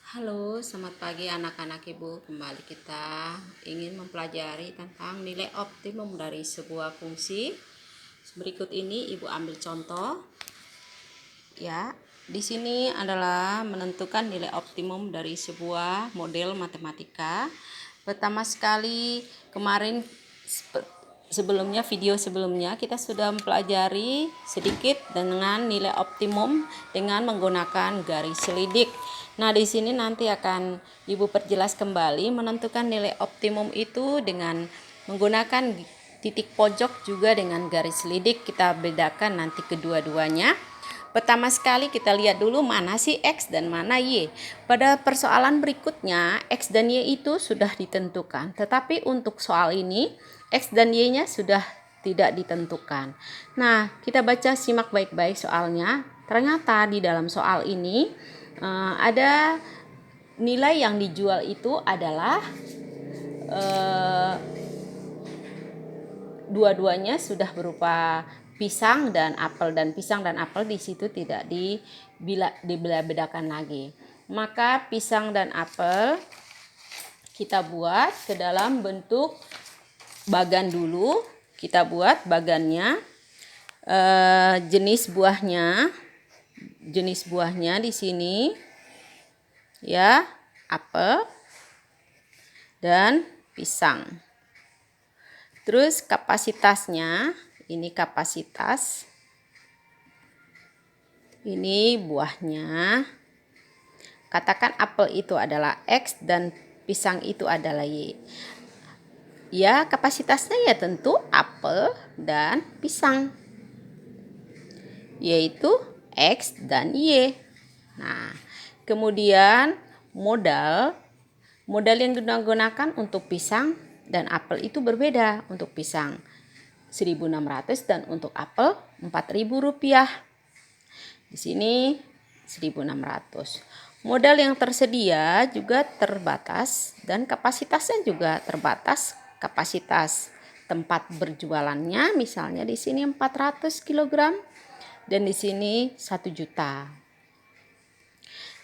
Halo, selamat pagi anak-anak ibu. Kembali kita ingin mempelajari tentang nilai optimum dari sebuah fungsi. Berikut ini ibu ambil contoh. Ya, di sini adalah menentukan nilai optimum dari sebuah model matematika. Pertama sekali kemarin video sebelumnya kita sudah mempelajari sedikit dengan nilai optimum dengan menggunakan garis selidik. Nah, di sini nanti akan Ibu perjelas kembali menentukan nilai optimum itu dengan menggunakan titik pojok juga dengan garis selidik. Kita bedakan nanti kedua-duanya. Pertama sekali kita lihat dulu mana sih X dan mana Y. Pada persoalan berikutnya X dan Y itu sudah ditentukan. Tetapi untuk soal ini X dan Y-nya sudah tidak ditentukan. Nah, kita baca simak baik-baik soalnya. Ternyata di dalam soal ini ada nilai yang dijual itu adalah dua-duanya sudah berupa pisang dan apel, dan pisang dan apel di situ tidak dibedakan lagi. Maka pisang dan apel kita buat ke dalam bentuk bagan dulu. Kita buat bagannya, jenis buahnya di sini ya, apel dan pisang. Terus kapasitasnya, ini kapasitas, ini buahnya. Katakan apel itu adalah X dan pisang itu adalah Y. Ya, kapasitasnya ya tentu apel dan pisang, yaitu X dan Y. Nah, kemudian modal yang digunakan untuk pisang dan apel itu berbeda. Untuk pisang 1.600 dan untuk apel Rp4.000. Di sini 1.600. Modal yang tersedia juga terbatas dan kapasitasnya juga terbatas. Kapasitas tempat berjualannya misalnya di sini 400 kg dan di sini 1 juta.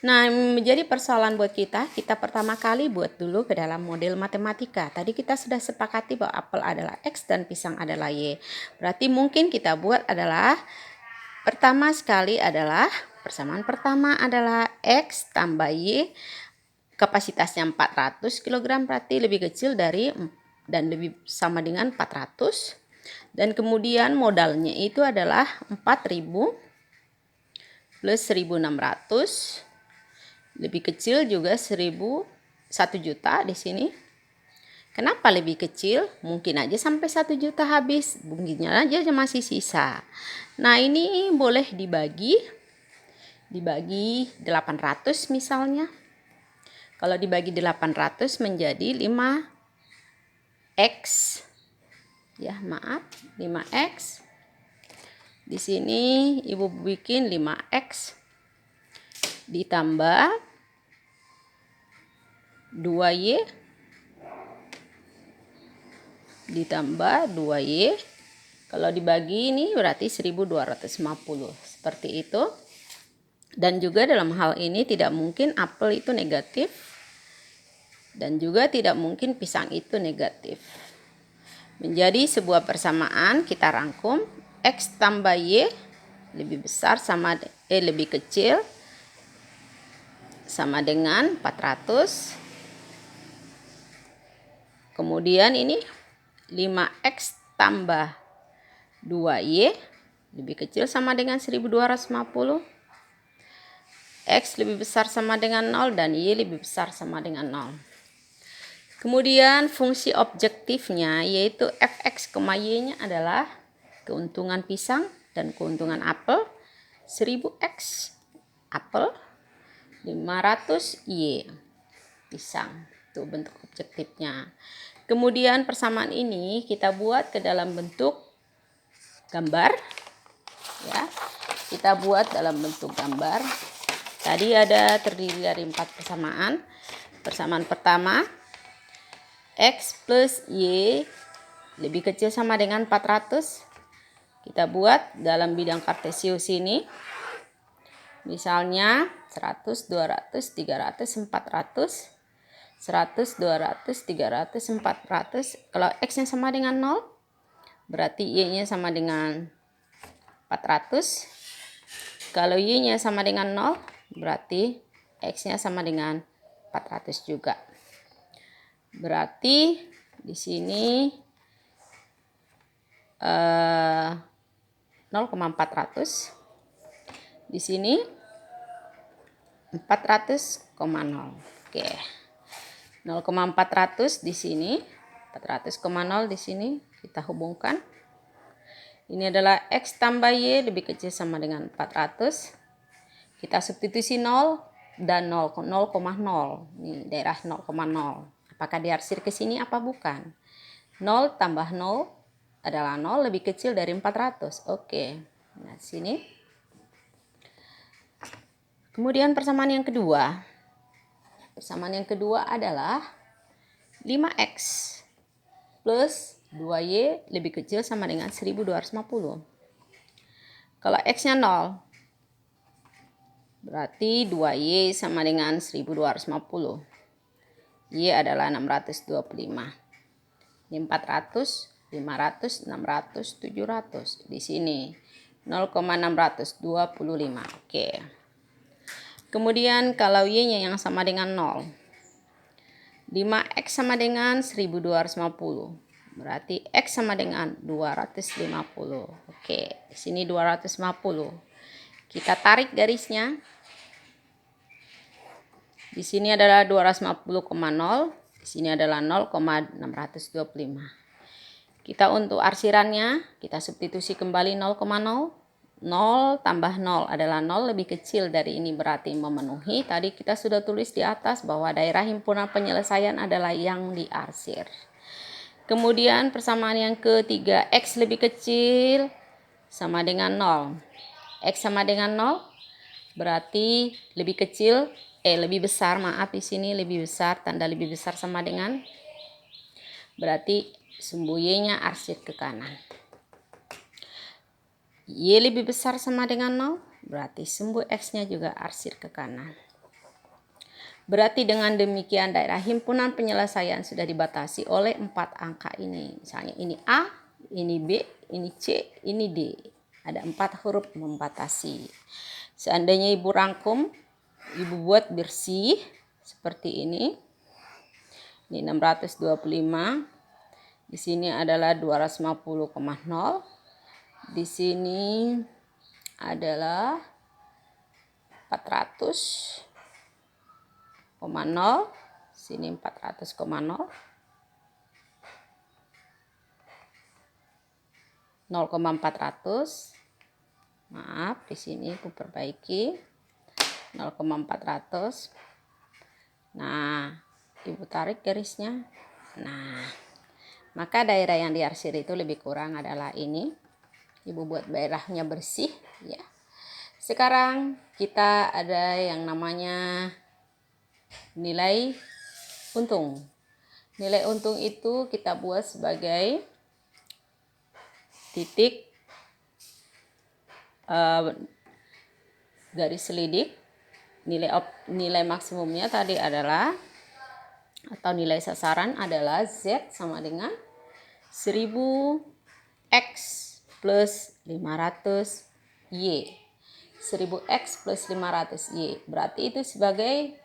Nah, menjadi persoalan buat kita pertama kali buat dulu ke dalam model matematika. Tadi kita sudah sepakati bahwa apel adalah X dan pisang adalah Y. Berarti mungkin kita buat adalah pertama sekali adalah persamaan pertama adalah X tambah Y. Kapasitasnya 400 kg berarti lebih kecil dari dan lebih sama dengan 400. Dan kemudian modalnya itu adalah 4.000 plus 1.600. Lebih kecil juga 1 juta di sini. Kenapa lebih kecil? Mungkin aja sampai 1 juta habis, mungkin aja masih sisa. Nah, ini boleh dibagi 800 misalnya. Kalau dibagi 800 menjadi 5x. Ya, maaf, 5x. Di sini Ibu bikin 5x ditambah 2y ditambah 2y. Kalau dibagi ini berarti 1.250. Seperti itu. Dan juga dalam hal ini tidak mungkin apel itu negatif dan juga tidak mungkin pisang itu negatif. Menjadi sebuah persamaan, kita rangkum X tambah Y lebih besar lebih kecil sama dengan 400. Kemudian ini 5x tambah 2y lebih kecil sama dengan 1.250. X lebih besar sama dengan 0 dan Y lebih besar sama dengan 0. Kemudian fungsi objektifnya yaitu fx, y-nya adalah keuntungan pisang dan keuntungan apel. 1000x apel, 500y pisang. Itu bentuk objektifnya. Kemudian persamaan ini kita buat ke dalam bentuk gambar. Ya, kita buat dalam bentuk gambar. Tadi ada terdiri dari 4 persamaan. Persamaan pertama, X plus Y lebih kecil sama dengan 400. Kita buat dalam bidang kartesius ini. Misalnya 100, 200, 300, 400, 100, 200, 300, 400. Kalau X-nya sama dengan 0, berarti Y-nya sama dengan 400. Kalau Y-nya sama dengan 0, berarti X-nya sama dengan 400 juga. Berarti di sini 0,400. Di sini 400,0. Oke. 0,400 di sini, 400,0 di sini kita hubungkan. Ini adalah X tambah Y lebih kecil sama dengan 400. Kita substitusi 0 dan 0,0. Ini daerah 0,0. Apakah diarsir ke sini apa bukan? 0 tambah 0 adalah 0 lebih kecil dari 400. Oke. Nah, sini. Kemudian persamaan yang kedua. Persamaan yang kedua adalah 5X plus 2Y lebih kecil sama dengan 1250. Kalau X-nya 0, berarti 2Y sama dengan 1250. Y adalah 625. Ini 400, 500, 600, 700. Di sini 0,625. Oke. Kemudian kalau Y-nya yang sama dengan 0. 5X sama dengan 1250. Berarti X sama dengan 250. Oke, di sini 250. Kita tarik garisnya. Di sini adalah 250,0. Di sini adalah 0,625. Kita untuk arsirannya, kita substitusi kembali 0,0. 0 tambah 0 adalah 0 lebih kecil dari ini, berarti memenuhi. Tadi kita sudah tulis di atas bahwa daerah himpunan penyelesaian adalah yang diarsir. Kemudian persamaan yang ketiga, X lebih kecil sama dengan 0. X sama dengan 0 berarti lebih kecil, lebih besar, maaf di sini lebih besar, tanda lebih besar sama dengan, berarti sumbu Y-nya arsir ke kanan. Y lebih besar sama dengan 0, berarti sumbu X-nya juga arsir ke kanan. Berarti dengan demikian daerah himpunan penyelesaian sudah dibatasi oleh 4 angka ini. Misalnya ini A, ini B, ini C, ini D. Ada 4 huruf membatasi. Seandainya Ibu rangkum, Ibu buat bersih seperti ini. Ini 625. Di sini adalah 250,0. Di sini adalah 400,0. Sini 400,0. 0,400. Maaf, di sini aku perbaiki. 0,400. Nah, Ibu tarik garisnya. Nah, maka daerah yang diarsir itu lebih kurang adalah ini. Ibu buat daerahnya bersih ya. Sekarang kita ada yang namanya nilai untung. Nilai untung itu kita buat sebagai titik garis selidik. Nilai maksimumnya tadi adalah, atau nilai sasaran adalah Z sama dengan 1000X plus 500Y. 1000X plus 500Y. Berarti itu sebagai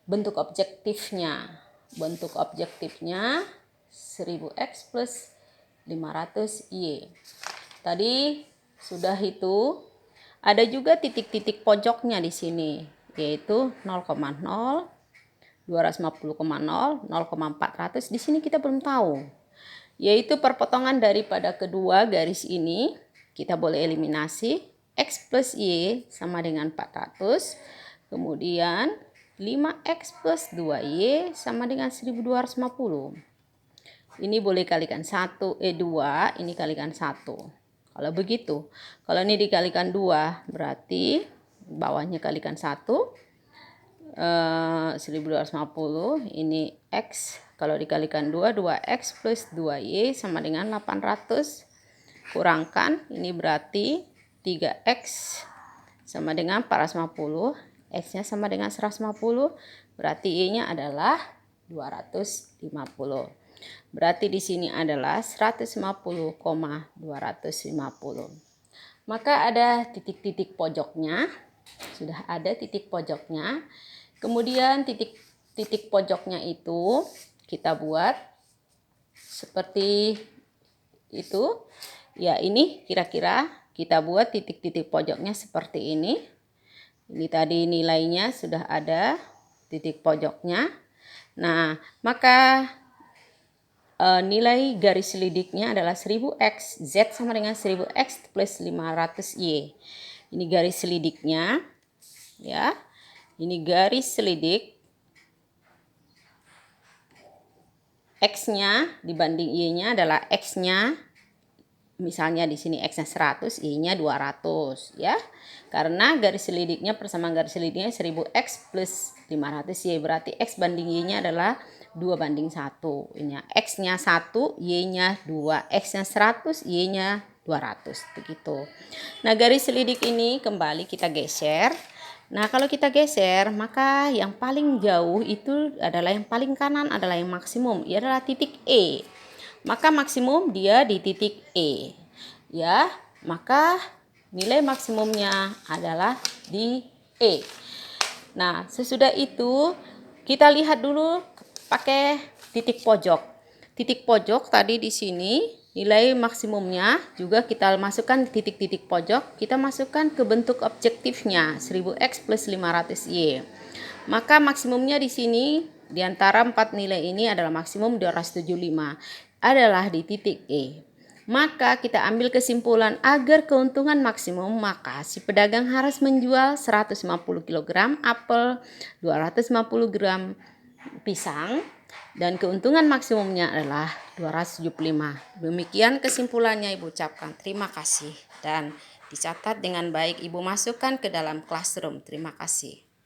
bentuk objektifnya. Bentuk objektifnya 1000X plus 500Y. Tadi sudah itu. Ada juga titik-titik pojoknya di sini, yaitu 0,0, 250,0, 0,400. Di sini kita belum tahu. Yaitu perpotongan daripada kedua garis ini, kita boleh eliminasi. X plus Y sama dengan 400. Kemudian 5X plus 2Y sama dengan 1250. Ini boleh kalikan 2, ini kalikan 1. Kalau begitu, kalau ini dikalikan 2, berarti bawahnya kalikan 1. 1250, ini X. Kalau dikalikan 2, 2X plus 2Y sama dengan 800. Kurangkan, ini berarti 3X sama dengan 450, X-nya sama dengan 150, berarti Y-nya adalah 250. Berarti di sini adalah 150,250. Maka ada titik-titik pojoknya. Sudah ada titik pojoknya. Kemudian titik pojoknya itu kita buat seperti itu. Ya, ini kira-kira kita buat titik-titik pojoknya seperti ini. Ini tadi nilainya sudah ada titik pojoknya. Nah, maka nilai garis selidiknya adalah 1000x, Z sama dengan 1000x plus 500Y. Ini garis selidiknya, ya. Ini garis selidik. X-nya dibanding Y-nya adalah X-nya, misalnya di sini X-nya 100, Y-nya 200, ya. Karena garis selidiknya, persamaan garis selidiknya 1000x plus 500Y, berarti X banding Y-nya adalah 2:1. Ini X-nya 1, Y-nya 2. X-nya 100, Y-nya 200. Begitu. Nah, garis selidik ini kembali kita geser. Nah, kalau kita geser, maka yang paling jauh itu adalah yang paling kanan adalah yang maksimum. Ia adalah titik E. Maka maksimum dia di titik E. Ya, maka nilai maksimumnya adalah di E. Nah, sesudah itu kita lihat dulu pakai titik pojok. Titik pojok tadi di sini nilai maksimumnya juga kita masukkan di titik-titik pojok. Kita masukkan ke bentuk objektifnya 1000x plus 500y. Maka maksimumnya di sini di antara 4 nilai ini adalah maksimum 275 adalah di titik E. Maka kita ambil kesimpulan agar keuntungan maksimum, maka si pedagang harus menjual 150 kg apel, 250 gram pisang, dan keuntungan maksimumnya adalah 275. Demikian kesimpulannya Ibu ucapkan. Terima kasih dan dicatat dengan baik Ibu masukkan ke dalam classroom. Terima kasih.